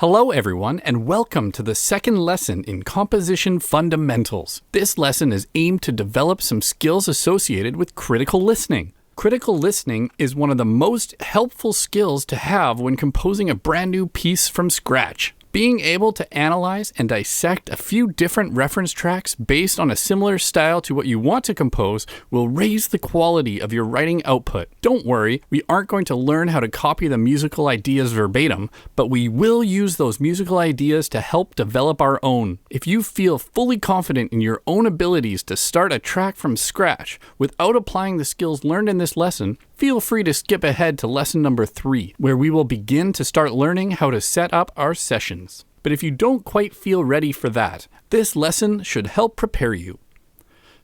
Hello everyone, and welcome to the second lesson in Composition Fundamentals. This lesson is aimed to develop some skills associated with critical listening. Critical listening is one of the most helpful skills to have when composing a brand new piece from scratch. Being able to analyze and dissect a few different reference tracks based on a similar style to what you want to compose will raise the quality of your writing output. Don't worry, we aren't going to learn how to copy the musical ideas verbatim, but we will use those musical ideas to help develop our own. If you feel fully confident in your own abilities to start a track from scratch without applying the skills learned in this lesson, feel free to skip ahead to lesson number 3, where we will begin to start learning how to set up our sessions. But if you don't quite feel ready for that, this lesson should help prepare you.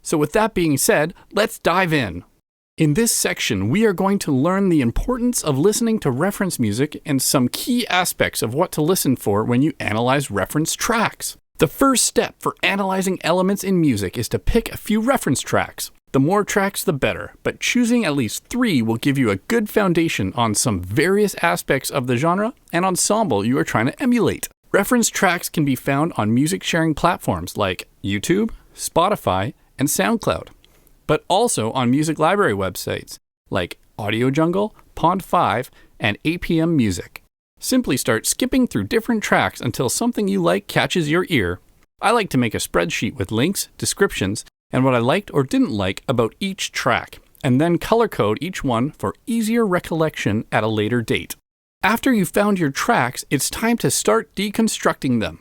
So with that being said, let's dive in. In this section, we are going to learn the importance of listening to reference music and some key aspects of what to listen for when you analyze reference tracks. The first step for analyzing elements in music is to pick a few reference tracks. The more tracks, the better, but choosing at least 3 will give you a good foundation on some various aspects of the genre and ensemble you are trying to emulate. Reference tracks can be found on music sharing platforms like YouTube, Spotify, and SoundCloud, but also on music library websites like Audio Jungle, Pond5, and APM Music. Simply start skipping through different tracks until something you like catches your ear. I like to make a spreadsheet with links, descriptions, and what I liked or didn't like about each track, and then color code each one for easier recollection at a later date. After you've found your tracks, it's time to start deconstructing them.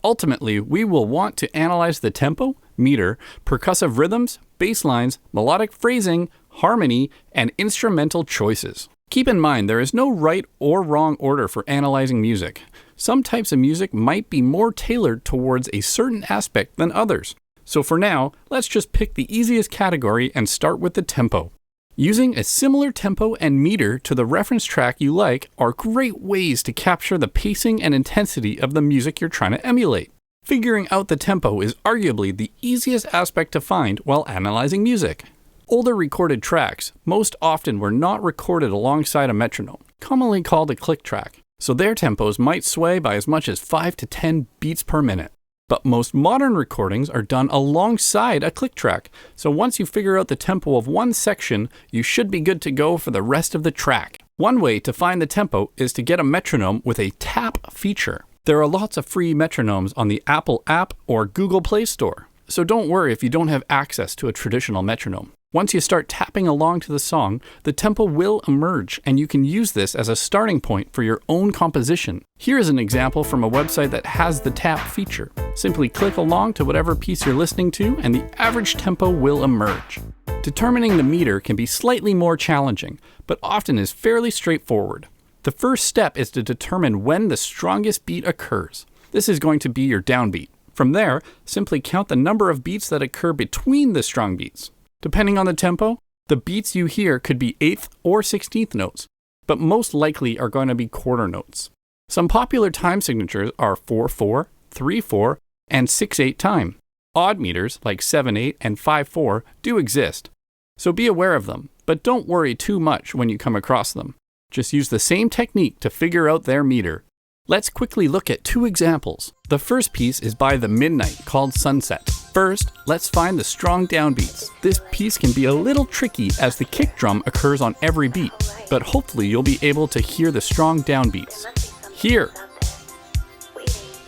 Ultimately, we will want to analyze the tempo, meter, percussive rhythms, bass lines, melodic phrasing, harmony, and instrumental choices. Keep in mind, there is no right or wrong order for analyzing music. Some types of music might be more tailored towards a certain aspect than others. So for now, let's just pick the easiest category and start with the tempo. Using a similar tempo and meter to the reference track you like are great ways to capture the pacing and intensity of the music you're trying to emulate. Figuring out the tempo is arguably the easiest aspect to find while analyzing music. Older recorded tracks most often were not recorded alongside a metronome, commonly called a click track, so their tempos might sway by as much as 5 to 10 beats per minute. But most modern recordings are done alongside a click track, so once you figure out the tempo of one section, you should be good to go for the rest of the track. One way to find the tempo is to get a metronome with a tap feature. There are lots of free metronomes on the Apple app or Google Play Store, so don't worry if you don't have access to a traditional metronome. Once you start tapping along to the song, the tempo will emerge, and you can use this as a starting point for your own composition. Here is an example from a website that has the tap feature. Simply click along to whatever piece you're listening to, and the average tempo will emerge. Determining the meter can be slightly more challenging, but often is fairly straightforward. The first step is to determine when the strongest beat occurs. This is going to be your downbeat. From there, simply count the number of beats that occur between the strong beats. Depending on the tempo, the beats you hear could be 8th or 16th notes, but most likely are going to be quarter notes. Some popular time signatures are 4/4, 3/4, and 6/8 time. Odd meters like 7/8 and 5/4 do exist, so be aware of them, but don't worry too much when you come across them. Just use the same technique to figure out their meter. Let's quickly look at 2 examples. The first piece is by The Midnight called Sunset. First, let's find the strong downbeats. This piece can be a little tricky as the kick drum occurs on every beat, but hopefully you'll be able to hear the strong downbeats. Here,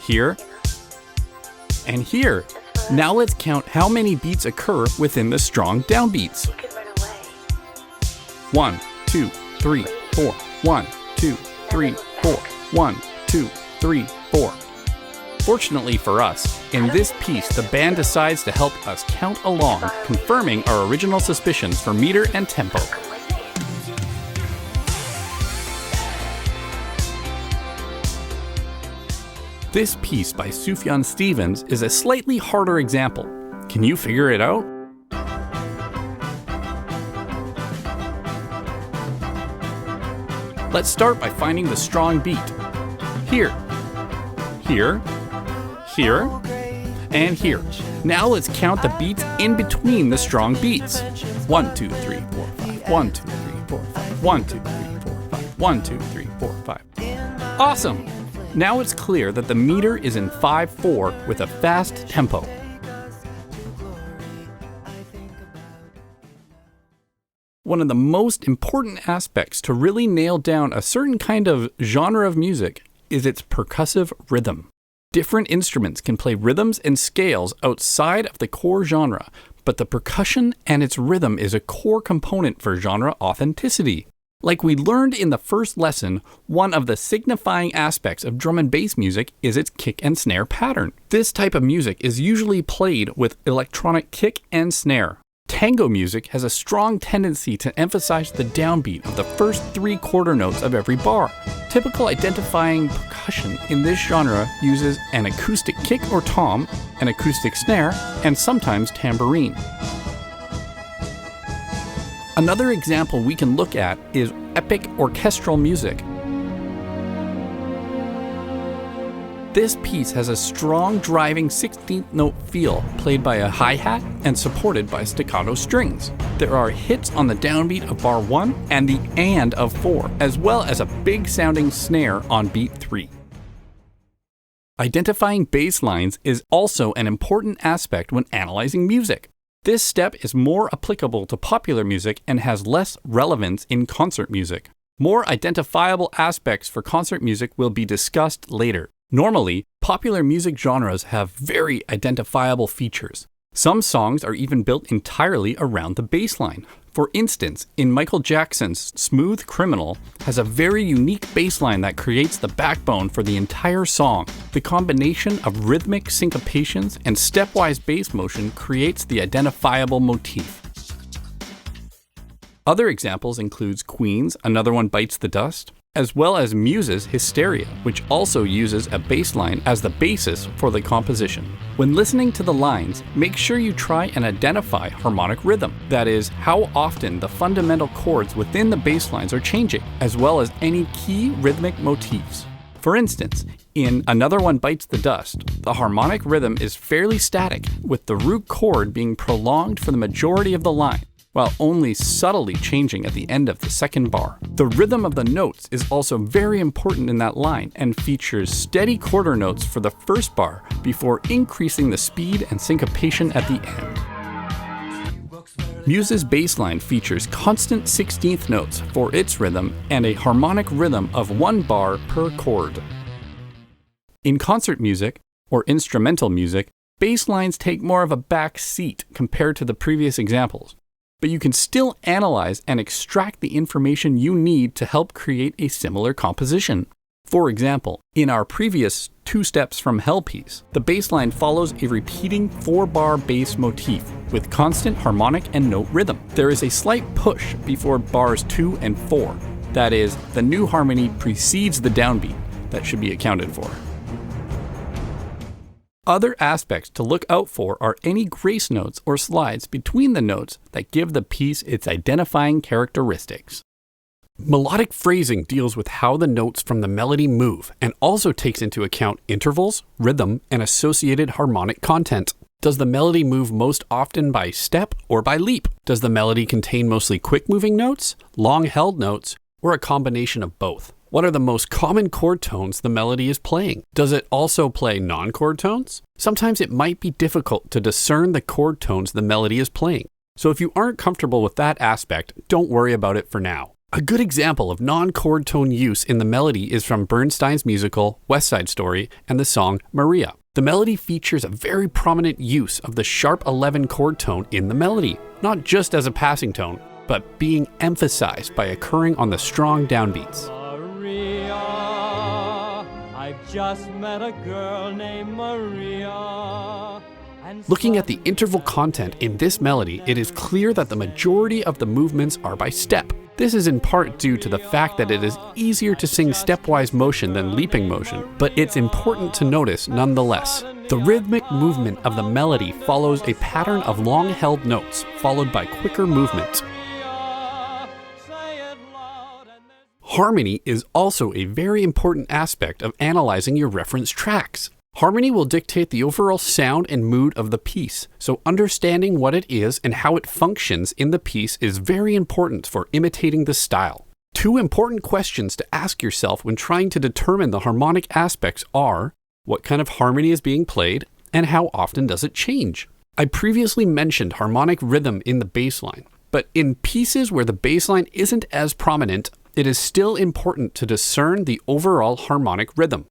here, and here. Now let's count how many beats occur within the strong downbeats. 1, 2, 3, 4. 1, 2, 3, 4. 1, 2, 3, 4. Fortunately for us, in this piece the band decides to help us count along, confirming our original suspicions for meter and tempo. This piece by Sufjan Stevens is a slightly harder example. Can you figure it out? Let's start by finding the strong beat. Here, here, here, and here. Now let's count the beats in between the strong beats. 1, 2, 3, 4, 5. 1, 2, 3, 4, 5. 1, 2, 3, 4, 5. 1, 2, 3, 4, 5. Awesome! Now it's clear that the meter is in 5/4 with a fast tempo. One of the most important aspects to really nail down a certain kind of genre of music is its percussive rhythm. Different instruments can play rhythms and scales outside of the core genre, but the percussion and its rhythm is a core component for genre authenticity. Like we learned in the first lesson, one of the signifying aspects of drum and bass music is its kick and snare pattern. This type of music is usually played with electronic kick and snare. Tango music has a strong tendency to emphasize the downbeat of the first 3 quarter notes of every bar. Typical identifying percussion in this genre uses an acoustic kick or tom, an acoustic snare, and sometimes tambourine. Another example we can look at is epic orchestral music. This piece has a strong driving 16th note feel played by a hi-hat and supported by staccato strings. There are hits on the downbeat of bar 1 and the and of 4, as well as a big sounding snare on beat 3. Identifying bass lines is also an important aspect when analyzing music. This step is more applicable to popular music and has less relevance in concert music. More identifiable aspects for concert music will be discussed later. Normally, popular music genres have very identifiable features. Some songs are even built entirely around the bass line. For instance, in Michael Jackson's Smooth Criminal has a very unique bass line that creates the backbone for the entire song. The combination of rhythmic syncopations and stepwise bass motion creates the identifiable motif. Other examples include Queen's Another One Bites the Dust, as well as Muse's Hysteria, which also uses a bass line as the basis for the composition. When listening to the lines, make sure you try and identify harmonic rhythm, that is, how often the fundamental chords within the bass lines are changing, as well as any key rhythmic motifs. For instance, in Another One Bites the Dust, the harmonic rhythm is fairly static, with the root chord being prolonged for the majority of the line, while only subtly changing at the end of the second bar. The rhythm of the notes is also very important in that line and features steady quarter notes for the first bar before increasing the speed and syncopation at the end. Muse's bass line features constant 16th notes for its rhythm and a harmonic rhythm of 1 bar per chord. In concert music, or instrumental music, bass lines take more of a back seat compared to the previous examples, but you can still analyze and extract the information you need to help create a similar composition. For example, in our previous 2 Steps from Hell piece, the bass line follows a repeating 4-bar bass motif with constant harmonic and note rhythm. There is a slight push before bars 2 and 4. That is, the new harmony precedes the downbeat that should be accounted for. Other aspects to look out for are any grace notes or slides between the notes that give the piece its identifying characteristics. Melodic phrasing deals with how the notes from the melody move and also takes into account intervals, rhythm, and associated harmonic content. Does the melody move most often by step or by leap? Does the melody contain mostly quick-moving notes, long-held notes, or a combination of both? What are the most common chord tones the melody is playing? Does it also play non-chord tones? Sometimes it might be difficult to discern the chord tones the melody is playing. So if you aren't comfortable with that aspect, don't worry about it for now. A good example of non-chord tone use in the melody is from Bernstein's musical West Side Story and the song Maria. The melody features a very prominent use of the sharp 11 chord tone in the melody, not just as a passing tone, but being emphasized by occurring on the strong downbeats. I've just met a girl named Maria. Looking at the interval content in this melody, it is clear that the majority of the movements are by step. This is in part due to the fact that it is easier to sing stepwise motion than leaping motion, but it's important to notice nonetheless. The rhythmic movement of the melody follows a pattern of long-held notes, followed by quicker movements. Harmony is also a very important aspect of analyzing your reference tracks. Harmony will dictate the overall sound and mood of the piece, so understanding what it is and how it functions in the piece is very important for imitating the style. Two important questions to ask yourself when trying to determine the harmonic aspects are, what kind of harmony is being played, and how often does it change? I previously mentioned harmonic rhythm in the bass line, but in pieces where the bass line isn't as prominent, it is still important to discern the overall harmonic rhythm.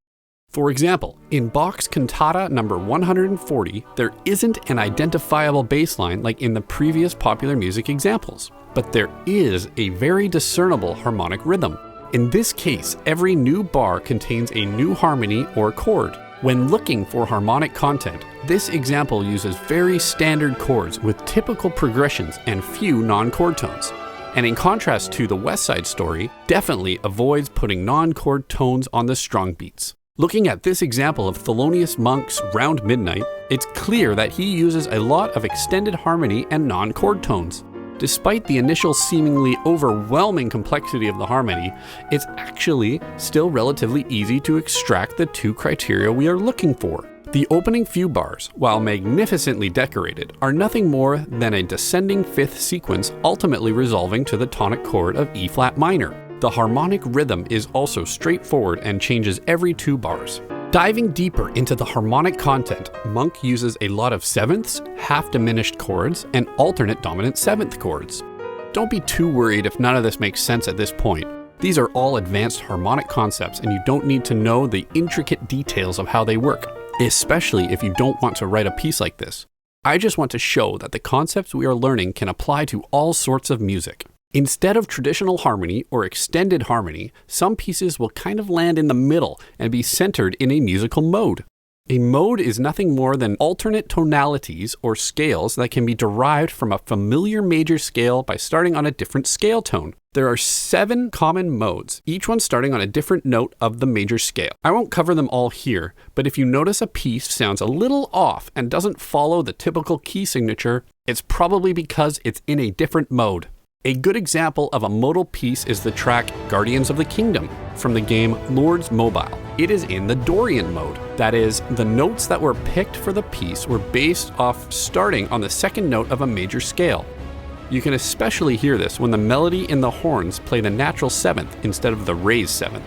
For example, in Bach's Cantata number 140, there isn't an identifiable bass line like in the previous popular music examples, but there is a very discernible harmonic rhythm. In this case, every new bar contains a new harmony or chord. When looking for harmonic content, this example uses very standard chords with typical progressions and few non-chord tones. And in contrast to the West Side Story, definitely avoids putting non-chord tones on the strung beats. Looking at this example of Thelonious Monk's Round Midnight, it's clear that he uses a lot of extended harmony and non-chord tones. Despite the initial seemingly overwhelming complexity of the harmony, it's actually still relatively easy to extract the two criteria we are looking for. The opening few bars, while magnificently decorated, are nothing more than a descending fifth sequence ultimately resolving to the tonic chord of E flat minor. The harmonic rhythm is also straightforward and changes every 2 bars. Diving deeper into the harmonic content, Monk uses a lot of sevenths, half-diminished chords, and alternate dominant seventh chords. Don't be too worried if none of this makes sense at this point. These are all advanced harmonic concepts and you don't need to know the intricate details of how they work, especially if you don't want to write a piece like this. I just want to show that the concepts we are learning can apply to all sorts of music. Instead of traditional harmony or extended harmony, some pieces will kind of land in the middle and be centered in a musical mode. A mode is nothing more than alternate tonalities or scales that can be derived from a familiar major scale by starting on a different scale tone. There are 7 common modes, each one starting on a different note of the major scale. I won't cover them all here, but if you notice a piece sounds a little off and doesn't follow the typical key signature, it's probably because it's in a different mode. A good example of a modal piece is the track Guardians of the Kingdom from the game Lords Mobile. It is in the Dorian mode. That is, the notes that were picked for the piece were based off starting on the second note of a major scale. You can especially hear this when the melody in the horns play the natural 7th instead of the raised 7th.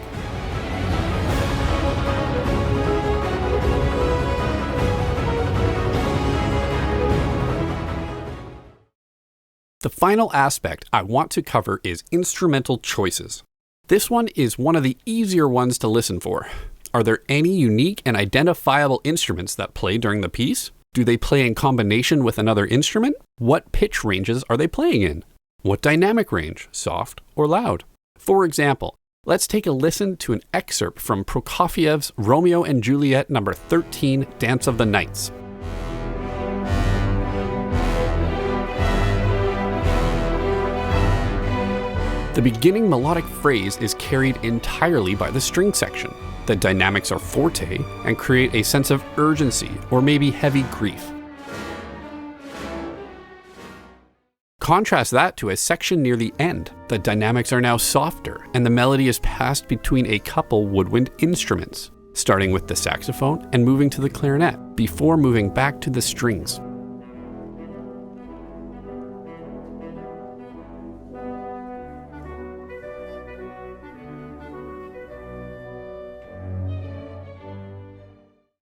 The final aspect I want to cover is instrumental choices. This one is one of the easier ones to listen for. Are there any unique and identifiable instruments that play during the piece? Do they play in combination with another instrument? What pitch ranges are they playing in? What dynamic range, soft or loud? For example, let's take a listen to an excerpt from Prokofiev's Romeo and Juliet number 13, Dance of the Nights. The beginning melodic phrase is carried entirely by the string section. The dynamics are forte and create a sense of urgency or maybe heavy grief. Contrast that to a section near the end. The dynamics are now softer and the melody is passed between a couple woodwind instruments, starting with the saxophone and moving to the clarinet before moving back to the strings.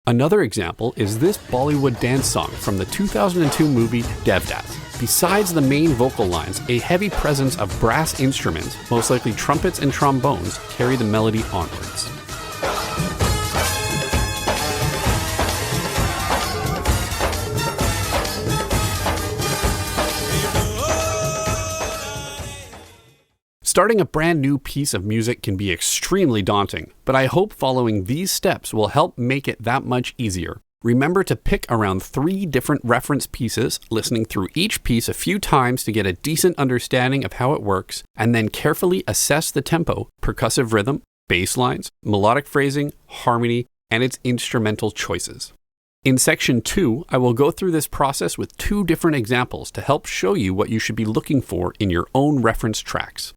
Another example is this Bollywood dance song from the 2002 movie Devdas. Besides the main vocal lines, a heavy presence of brass instruments, most likely trumpets and trombones, carry the melody onwards. Starting a brand new piece of music can be extremely daunting, but I hope following these steps will help make it that much easier. Remember to pick around 3 different reference pieces, listening through each piece a few times to get a decent understanding of how it works, and then carefully assess the tempo, percussive rhythm, bass lines, melodic phrasing, harmony, and its instrumental choices. In section 2, I will go through this process with 2 different examples to help show you what you should be looking for in your own reference tracks.